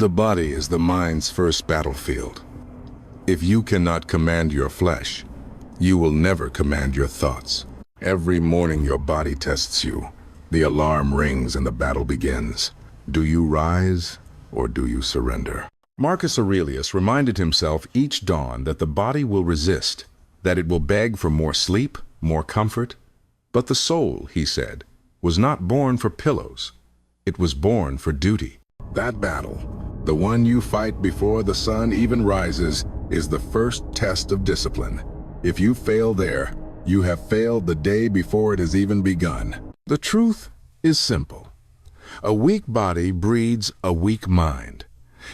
The body is the mind's first battlefield. If you cannot command your flesh, you will never command your thoughts. Every morning your body tests you. The alarm rings and the battle begins. Do you rise or do you surrender? Marcus Aurelius reminded himself each dawn that the body will resist, that it will beg for more sleep, more comfort. But the soul, he said, was not born for pillows. It was born for duty. That battle, the one you fight before the sun even rises, is the first test of discipline. If you fail there, you have failed the day before it has even begun. The truth is simple. A weak body breeds a weak mind.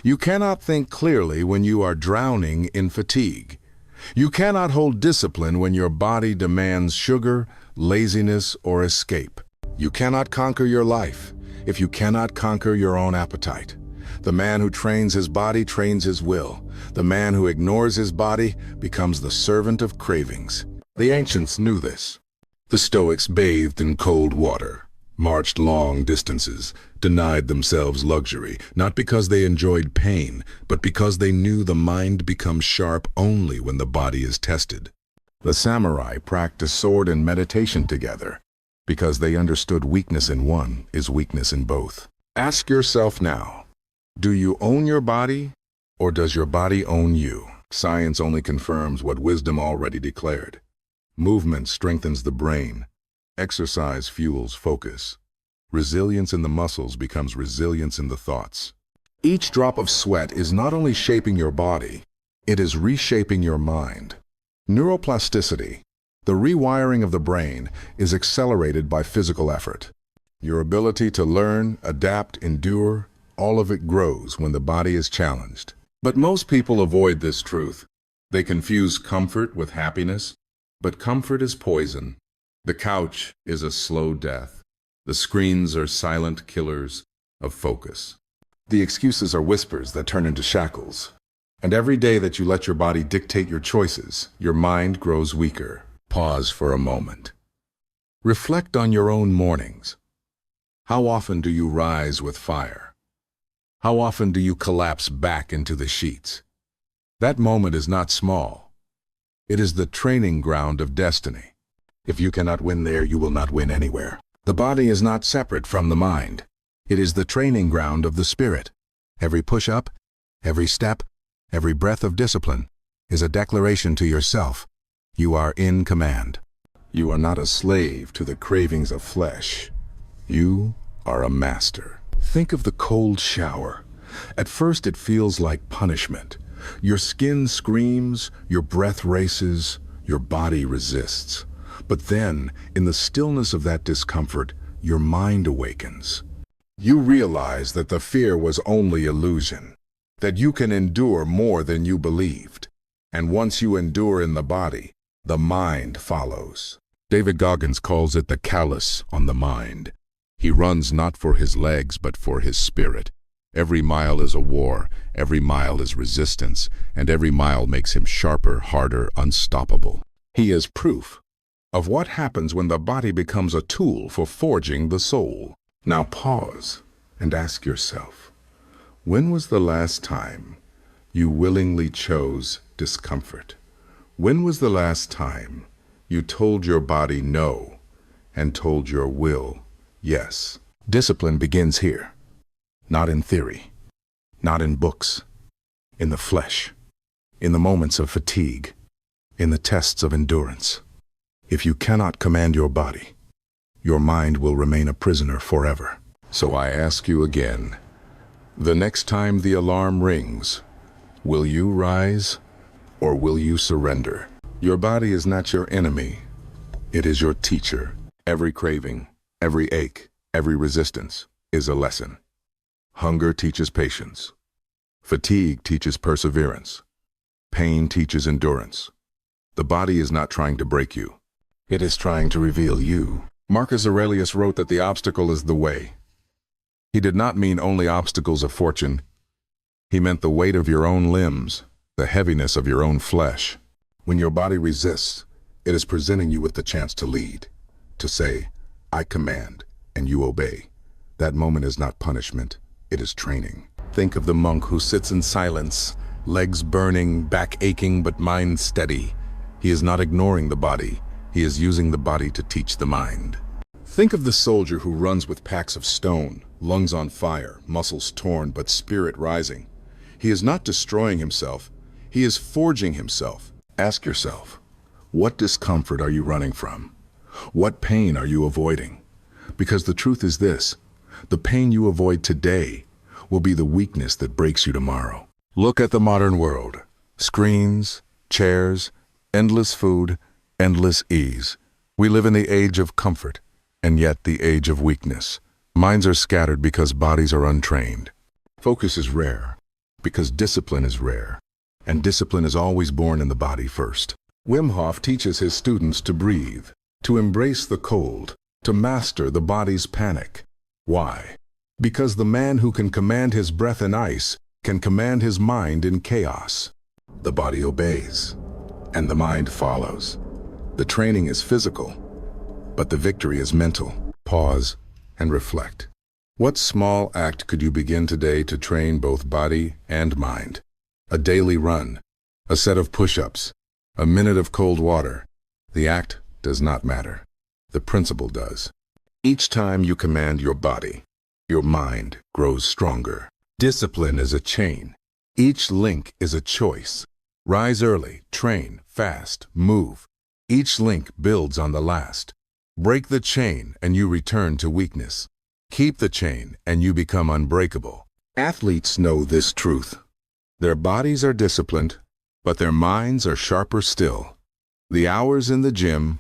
You cannot think clearly when you are drowning in fatigue. You cannot hold discipline when your body demands sugar, laziness, or escape. You cannot conquer your life if you cannot conquer your own appetite. The man who trains his body trains his will. The man who ignores his body becomes the servant of cravings. The ancients knew this. The Stoics bathed in cold water, marched long distances, denied themselves luxury, not because they enjoyed pain, but because they knew the mind becomes sharp only when the body is tested. The samurai practiced sword and meditation together, because they understood weakness in one is weakness in both. Ask yourself now, do you own your body, or does your body own you? Science only confirms what wisdom already declared. Movement strengthens the brain. Exercise fuels focus. Resilience in the muscles becomes resilience in the thoughts. Each drop of sweat is not only shaping your body, it is reshaping your mind. Neuroplasticity, the rewiring of the brain, is accelerated by physical effort. Your ability to learn, adapt, endure, all of it grows when the body is challenged. But most people avoid this truth. They confuse comfort with happiness, but comfort is poison. The couch is a slow death. The screens are silent killers of focus. The excuses are whispers that turn into shackles. And every day that you let your body dictate your choices, your mind grows weaker. Pause for a moment. Reflect on your own mornings. How often do you rise with fire? How often do you collapse back into the sheets? That moment is not small. It is the training ground of destiny. If you cannot win there, you will not win anywhere. The body is not separate from the mind. It is the training ground of the spirit. Every push-up, every step, every breath of discipline is a declaration to yourself. You are in command. You are not a slave to the cravings of flesh. You are a master. Think of the cold shower. At first it feels like punishment. Your skin screams, your breath races, your body resists. But then, in the stillness of that discomfort, your mind awakens. You realize that the fear was only illusion, that you can endure more than you believed. And once you endure in the body, the mind follows. David Goggins calls it the callus on the mind. He runs not for his legs, but for his spirit. Every mile is a war, every mile is resistance, and every mile makes him sharper, harder, unstoppable. He is proof of what happens when the body becomes a tool for forging the soul. Now pause and ask yourself, when was the last time you willingly chose discomfort? When was the last time you told your body no and told your will yes? Discipline begins here, not in theory, not in books, in the flesh, in the moments of fatigue, in the tests of endurance. If you cannot command your body, your mind will remain a prisoner forever. So I ask you again, the next time the alarm rings, will you rise or will you surrender? Your body is not your enemy. It is your teacher. Every craving, every ache, every resistance is a lesson. Hunger teaches patience. Fatigue teaches perseverance. Pain teaches endurance. The body is not trying to break you. It is trying to reveal you. Marcus Aurelius wrote that the obstacle is the way. He did not mean only obstacles of fortune. He meant the weight of your own limbs, the heaviness of your own flesh. When your body resists, it is presenting you with the chance to lead, to say, I command, and you obey. That moment is not punishment, it is training. Think of the monk who sits in silence, legs burning, back aching, but mind steady. He is not ignoring the body. He is using the body to teach the mind. Think of the soldier who runs with packs of stone, lungs on fire, muscles torn, but spirit rising. He is not destroying himself. He is forging himself. Ask yourself, what discomfort are you running from? What pain are you avoiding? Because the truth is this, the pain you avoid today will be the weakness that breaks you tomorrow. Look at the modern world. Screens, chairs, endless food, endless ease. We live in the age of comfort, and yet the age of weakness. Minds are scattered because bodies are untrained. Focus is rare, because discipline is rare, and discipline is always born in the body first. Wim Hof teaches his students to breathe, to embrace the cold, to master the body's panic. Why? Because the man who can command his breath in ice can command his mind in chaos. The body obeys, and the mind follows. The training is physical, but the victory is mental. Pause and reflect. What small act could you begin today to train both body and mind? A daily run, a set of push-ups, a minute of cold water. The act does not matter. The principle does. Each time you command your body, your mind grows stronger. Discipline is a chain. Each link is a choice. Rise early, train, fast, move. Each link builds on the last. Break the chain and you return to weakness. Keep the chain and you become unbreakable. Athletes know this truth. Their bodies are disciplined, but their minds are sharper still. The hours in the gym,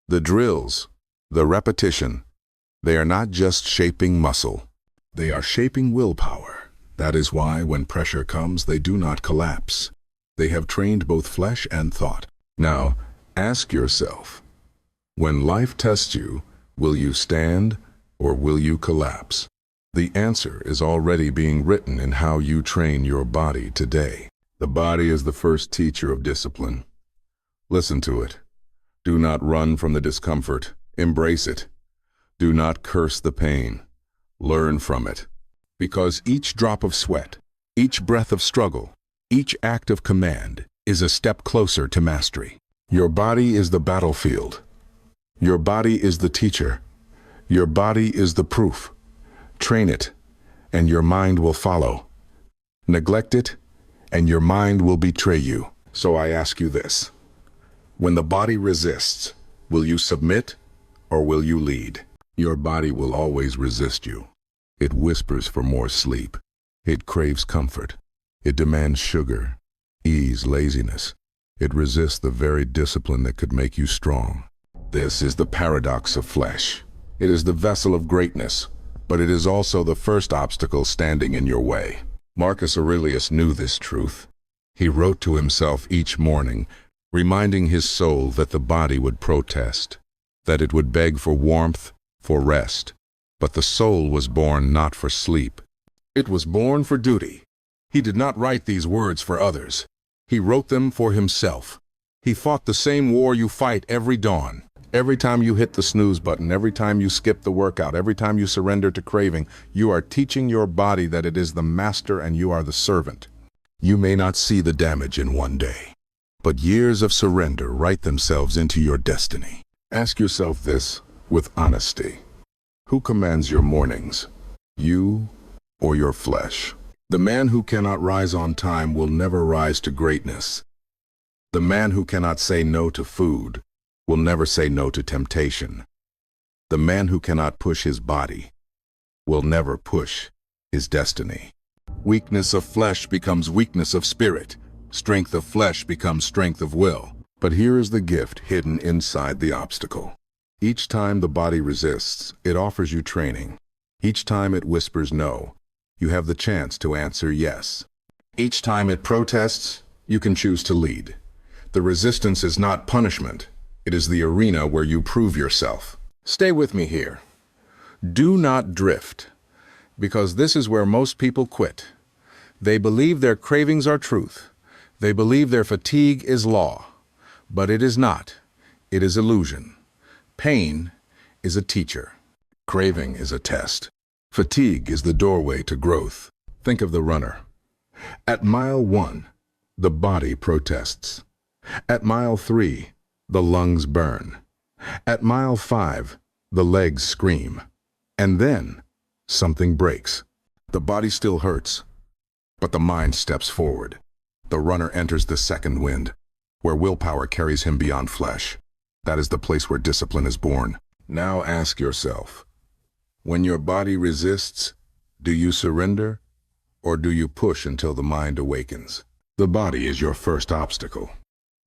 the drills, the repetition, they are not just shaping muscle. They are shaping willpower. That is why when pressure comes, they do not collapse. They have trained both flesh and thought. Now, ask yourself, when life tests you, will you stand or will you collapse? The answer is already being written in how you train your body today. The body is the first teacher of discipline. Listen to it. Do not run from the discomfort. Embrace it. Do not curse the pain. Learn from it. Because each drop of sweat, each breath of struggle, each act of command is a step closer to mastery. Your body is the battlefield. Your body is the teacher. Your body is the proof. Train it, and your mind will follow. Neglect it, and your mind will betray you. So I ask you this. When the body resists, will you submit or will you lead? Your body will always resist you. It whispers for more sleep. It craves comfort. It demands sugar, ease, laziness. It resists the very discipline that could make you strong. This is the paradox of flesh. It is the vessel of greatness, but it is also the first obstacle standing in your way. Marcus Aurelius knew this truth. He wrote to himself each morning, reminding his soul that the body would protest, that it would beg for warmth, for rest. But the soul was born not for sleep. It was born for duty. He did not write these words for others. He wrote them for himself. He fought the same war you fight every dawn. Every time you hit the snooze button, every time you skip the workout, every time you surrender to craving, you are teaching your body that it is the master and you are the servant. You may not see the damage in one day, but years of surrender write themselves into your destiny. Ask yourself this with honesty. Who commands your mornings? You or your flesh? The man who cannot rise on time will never rise to greatness. The man who cannot say no to food will never say no to temptation. The man who cannot push his body will never push his destiny. Weakness of flesh becomes weakness of spirit. Strength of flesh becomes strength of will. But here is the gift hidden inside the obstacle. Each time the body resists, it offers you training. Each time it whispers no, you have the chance to answer yes. Each time it protests, you can choose to lead. The resistance is not punishment. It is the arena where you prove yourself. Stay with me here. Do not drift, because this is where most people quit. They believe their cravings are truth. They believe their fatigue is law. But it is not. It is illusion. Pain is a teacher. Craving is a test. Fatigue is the doorway to growth. Think of the runner. At mile 1, the body protests. At mile 3, the lungs burn. At mile 5, the legs scream. And then, something breaks. The body still hurts, but the mind steps forward. The runner enters the second wind, where willpower carries him beyond flesh. That is the place where discipline is born. Now ask yourself, when your body resists, do you surrender, or do you push until the mind awakens? The body is your first obstacle,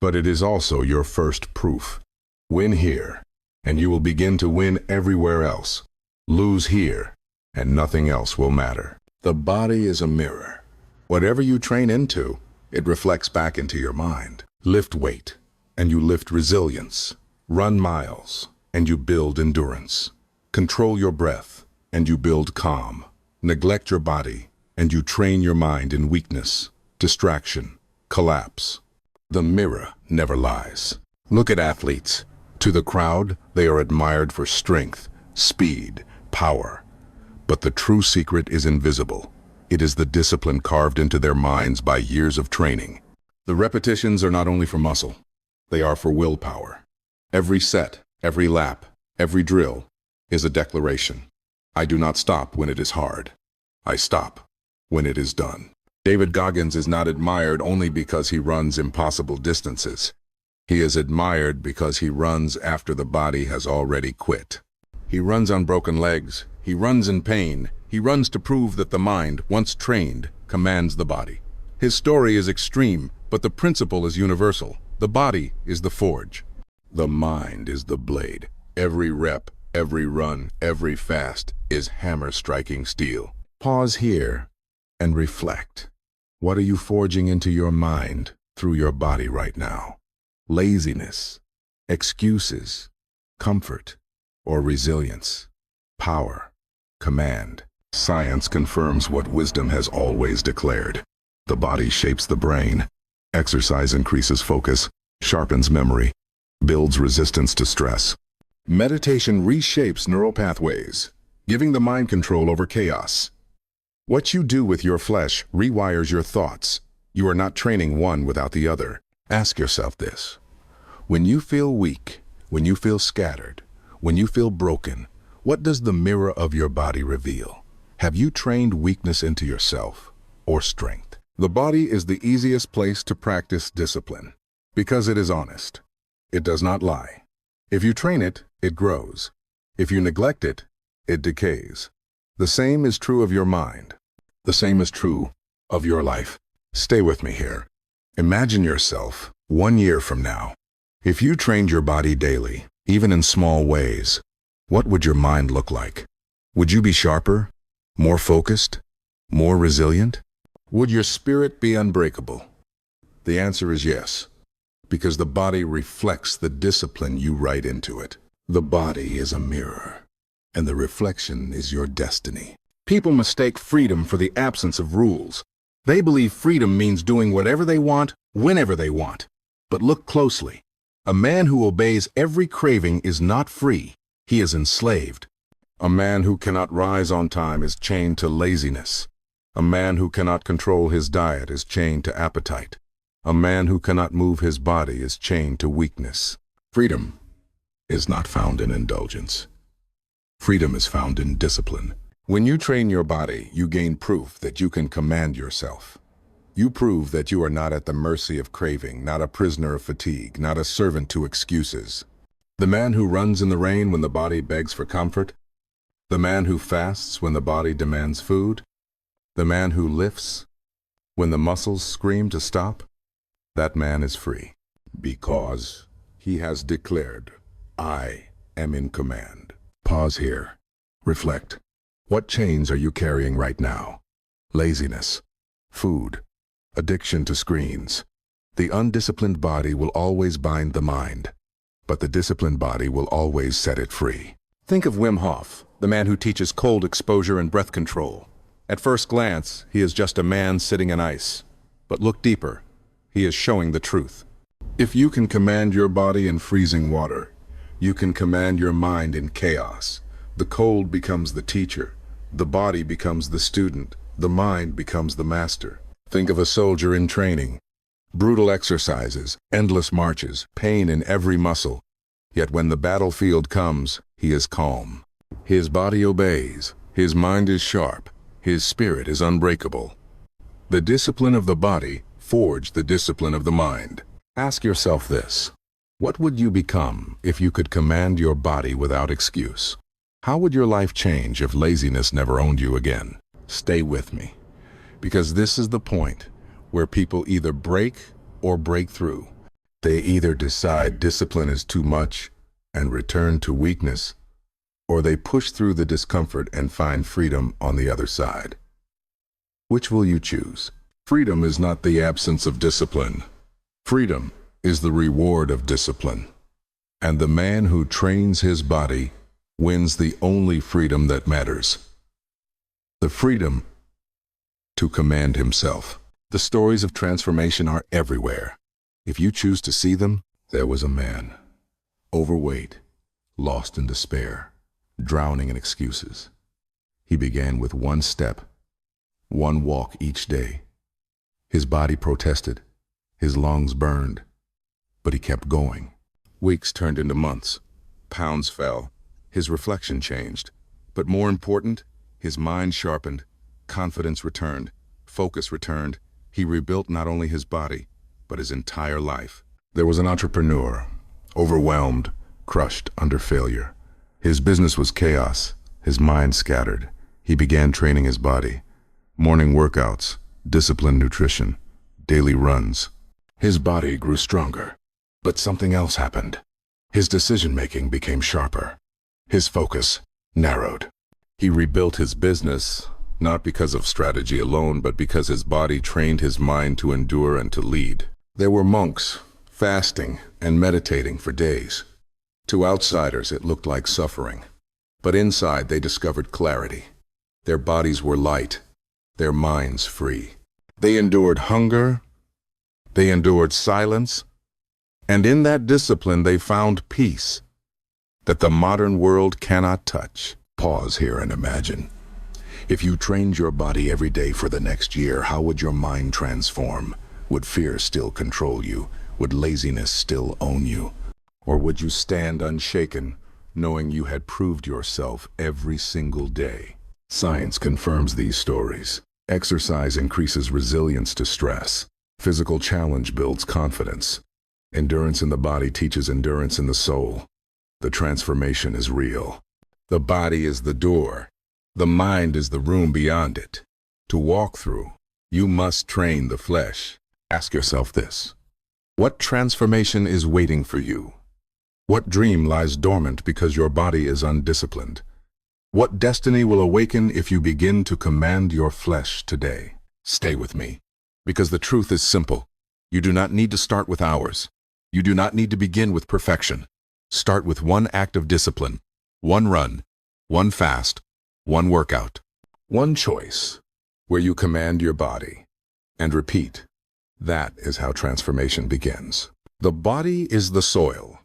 but it is also your first proof. Win here, and you will begin to win everywhere else. Lose here, and nothing else will matter. The body is a mirror. Whatever you train into, it reflects back into your mind. Lift weight, and you lift resilience. Run miles, and you build endurance. Control your breath, and you build calm. Neglect your body, and you train your mind in weakness, distraction, collapse. The mirror never lies. Look at athletes. To the crowd, they are admired for strength, speed, power. But the true secret is invisible. It is the discipline carved into their minds by years of training. The repetitions are not only for muscle, they are for willpower. Every set, every lap, every drill is a declaration. I do not stop when it is hard. I stop when it is done. David Goggins is not admired only because he runs impossible distances. He is admired because he runs after the body has already quit. He runs on broken legs. He runs in pain. He runs to prove that the mind, once trained, commands the body. His story is extreme, but the principle is universal. The body is the forge. The mind is the blade. Every rep, every run, every fast is hammer striking steel. Pause here and reflect. What are you forging into your mind through your body right now? Laziness, excuses, comfort, or resilience? Power, command. Science confirms what wisdom has always declared. The body shapes the brain. Exercise increases focus, sharpens memory, builds resistance to stress. Meditation reshapes neural pathways, giving the mind control over chaos. What you do with your flesh rewires your thoughts. You are not training one without the other. Ask yourself this. When you feel weak, when you feel scattered, when you feel broken, what does the mirror of your body reveal? Have you trained weakness into yourself or strength? The body is the easiest place to practice discipline because it is honest. It does not lie. If you train it, it grows. If you neglect it, it decays. The same is true of your mind. The same is true of your life. Stay with me here. Imagine yourself 1 year from now. If you trained your body daily, even in small ways, what would your mind look like? Would you be sharper, more focused, more resilient? Would your spirit be unbreakable? The answer is yes, because the body reflects the discipline you write into it. The body is a mirror, and the reflection is your destiny. People mistake freedom for the absence of rules. They believe freedom means doing whatever they want, whenever they want. But look closely. A man who obeys every craving is not free. He is enslaved. A man who cannot rise on time is chained to laziness. A man who cannot control his diet is chained to appetite. A man who cannot move his body is chained to weakness. Freedom is not found in indulgence. Freedom is found in discipline. When you train your body, you gain proof that you can command yourself. You prove that you are not at the mercy of craving, not a prisoner of fatigue, not a servant to excuses. The man who runs in the rain when the body begs for comfort, the man who fasts when the body demands food, the man who lifts when the muscles scream to stop, that man is free because he has declared, I am in command. Pause here. Reflect. What chains are you carrying right now? Laziness, food, addiction to screens. The undisciplined body will always bind the mind, but the disciplined body will always set it free. Think of Wim Hof, the man who teaches cold exposure and breath control. At first glance, he is just a man sitting in ice. But look deeper. He is showing the truth. If you can command your body in freezing water, you can command your mind in chaos. The cold becomes the teacher. The body becomes the student. the mind becomes the master. Think of a soldier in training. Brutal exercises, endless marches, pain in every muscle. Yet when the battlefield comes, he is calm. His body obeys, his mind is sharp, his spirit is unbreakable. The discipline of the body forged the discipline of the mind. Ask yourself this: what would you become if you could command your body without excuse? How would your life change if laziness never owned you again? Stay with me, because this is the point where people either break or break through. They either decide discipline is too much and return to weakness, or they push through the discomfort and find freedom on the other side. Which will you choose? Freedom is not the absence of discipline. Freedom is the reward of discipline. And the man who trains his body wins the only freedom that matters: the freedom to command himself. The stories of transformation are everywhere. If you choose to see them, there was a man, overweight, lost in despair, drowning in excuses. He began with one step, one walk each day. His body protested, his lungs burned, but he kept going. Weeks turned into months, pounds fell, his reflection changed, but more important, his mind sharpened, confidence returned, focus returned. He rebuilt not only his body, but his entire life. There was an entrepreneur, overwhelmed, crushed under failure. His business was chaos, his mind scattered. He began training his body. Morning workouts, disciplined nutrition, daily runs. His body grew stronger, but something else happened. His decision-making became sharper. His focus narrowed. He rebuilt his business, not because of strategy alone, but because his body trained his mind to endure and to lead. There were monks, fasting and meditating for days. To outsiders, it looked like suffering. But inside, they discovered clarity. Their bodies were light, their minds free. They endured hunger, they endured silence, and in that discipline they found peace that the modern world cannot touch. Pause here and imagine. If you trained your body every day for the next year, how would your mind transform? Would fear still control you? Would laziness still own you? Or would you stand unshaken, knowing you had proved yourself every single day? Science confirms these stories. Exercise increases resilience to stress. Physical challenge builds confidence. Endurance in the body teaches endurance in the soul. The transformation is real. The body is the door. The mind is the room beyond it. To walk through, you must train the flesh. Ask yourself this: what transformation is waiting for you? What dream lies dormant because your body is undisciplined? What destiny will awaken if you begin to command your flesh today? Stay with me, because the truth is simple. You do not need to start with hours. You do not need to begin with perfection. Start with one act of discipline, one run, one fast, one workout, one choice, where you command your body. And repeat. That is how transformation begins. The body is the soil.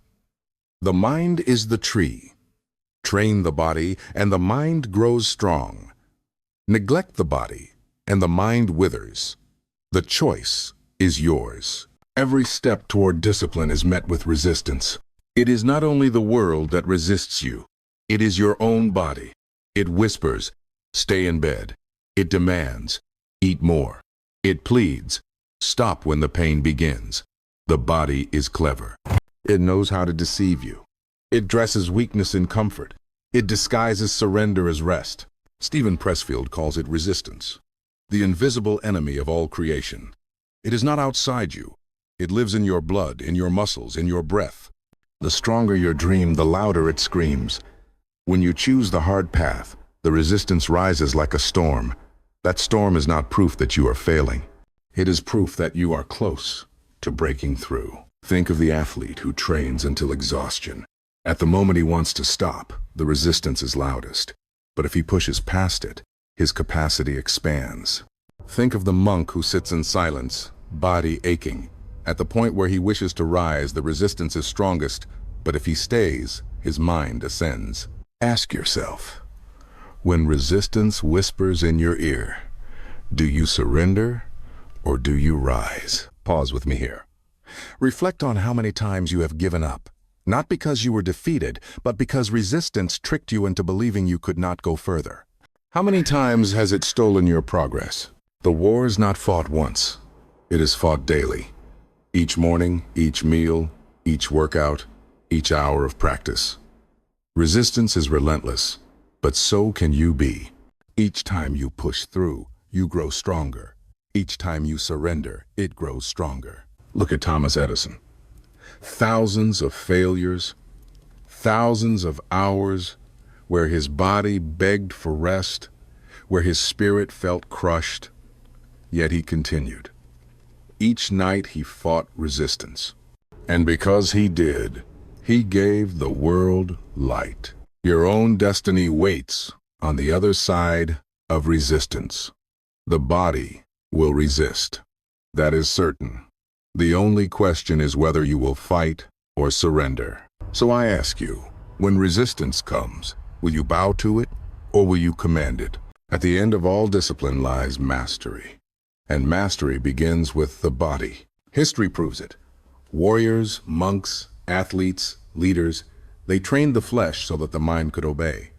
The mind is the tree. Train the body, and the mind grows strong. Neglect the body, and the mind withers. The choice is yours. Every step toward discipline is met with resistance. It is not only the world that resists you. It is your own body. It whispers, stay in bed. It demands, eat more. It pleads, stop when the pain begins. The body is clever. It knows how to deceive you. It dresses weakness in comfort. It disguises surrender as rest. Stephen Pressfield calls it resistance, the invisible enemy of all creation. It is not outside you. It lives in your blood, in your muscles, in your breath. The stronger your dream, the louder it screams. When you choose the hard path, the resistance rises like a storm. That storm is not proof that you are failing. It is proof that you are close to breaking through. Think of the athlete who trains until exhaustion. At the moment he wants to stop, the resistance is loudest. But if he pushes past it, his capacity expands. Think of the monk who sits in silence, body aching. At the point where he wishes to rise, the resistance is strongest, but if he stays, his mind ascends. Ask yourself, when resistance whispers in your ear, Do you surrender or do you rise? Pause with me here. Reflect on how many times you have given up, not because you were defeated, but because resistance tricked you into believing you could not go further. How many times has it stolen your progress? The war is not fought once. It is fought daily. Each morning, each meal, each workout, each hour of practice. Resistance is relentless, but so can you be. Each time you push through, you grow stronger. Each time you surrender, it grows stronger. Look at Thomas Edison. Thousands of failures, thousands of hours where his body begged for rest, where his spirit felt crushed, yet he continued. Each night he fought resistance. And because he did, he gave the world light. Your own destiny waits on the other side of resistance. The body will resist. That is certain. The only question is whether you will fight or surrender. So I ask you, when resistance comes, will you bow to it or will you command it? At the end of all discipline lies mastery. And mastery begins with the body. History proves it. Warriors, monks, athletes, leaders, they trained the flesh so that the mind could obey.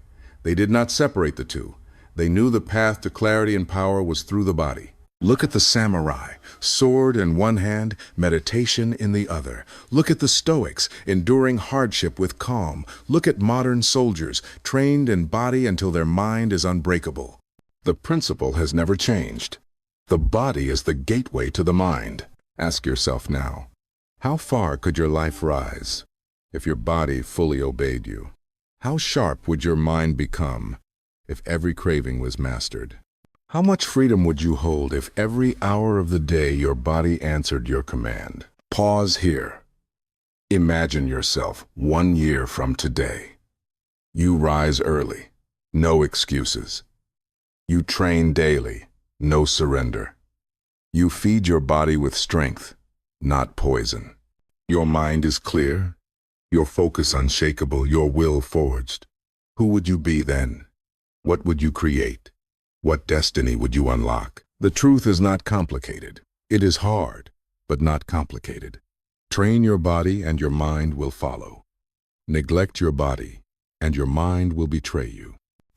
They did not separate the two. They knew the path to clarity and power was through the body. Look at the samurai, sword in one hand, meditation in the other. Look at the Stoics, enduring hardship with calm. Look at modern soldiers, trained in body until their mind is unbreakable. The principle has never changed. The body is the gateway to the mind. Ask yourself now, how far could your life rise if your body fully obeyed you? How sharp would your mind become if every craving was mastered? How much freedom would you hold if every hour of the day your body answered your command? Pause here. Imagine yourself 1 year from today. You rise early, no excuses. You train daily, no surrender. You feed your body with strength, not poison. Your mind is clear, your focus unshakable, your will forged. Who would you be then? What would you create? What destiny would you unlock? The truth is not complicated. It is hard, but not complicated. Train your body and your mind will follow. Neglect your body, and your mind will betray you.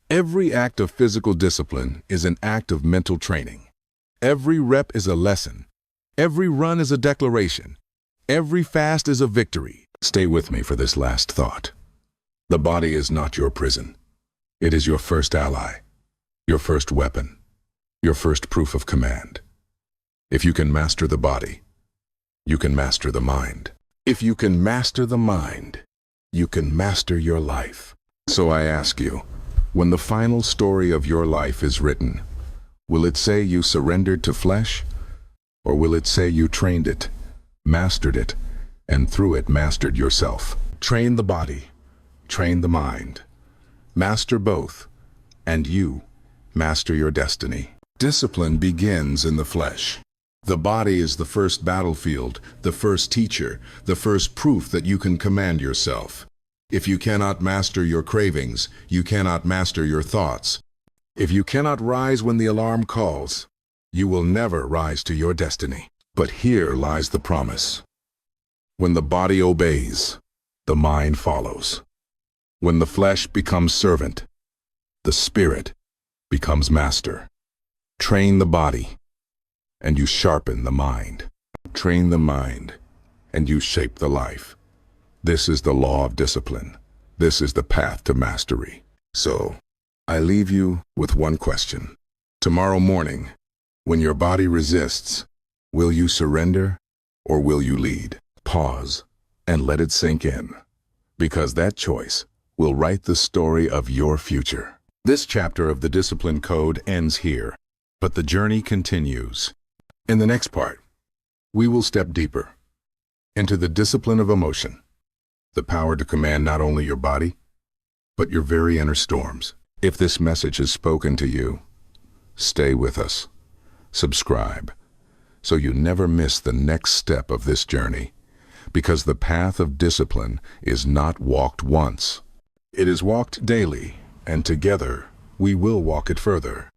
Every act of physical discipline is an act of mental training. Every rep is a lesson. Every run is a declaration. Every fast is a victory. Stay with me for this last thought. The body is not your prison. It is your first ally, your first weapon, your first proof of command. If you can master the body, you can master the mind. If you can master the mind, you can master your life. So I ask you, when the final story of your life is written, will it say you surrendered to flesh? Or will it say you trained it, mastered it, and through it mastered yourself? Train the body, train the mind. Master both, and you master your destiny. Discipline begins in the flesh. The body is the first battlefield, the first teacher, the first proof that you can command yourself. If you cannot master your cravings, you cannot master your thoughts. If you cannot rise when the alarm calls, you will never rise to your destiny. But here lies the promise. When the body obeys, the mind follows. When the flesh becomes servant, the spirit becomes master. Train the body, and you sharpen the mind. Train the mind, and you shape the life. This is the law of discipline. This is the path to mastery. So, I leave you with one question. Tomorrow morning, when your body resists, will you surrender or will you lead? Pause and let it sink in, because that choice will write the story of your future. This chapter of the Discipline Code ends here, but the journey continues. In the next part, we will step deeper into the discipline of emotion, the power to command not only your body, but your very inner storms. If this message has spoken to you, stay with us. Subscribe, so you never miss the next step of this journey, because the path of discipline is not walked once. It is walked daily, and together we will walk it further.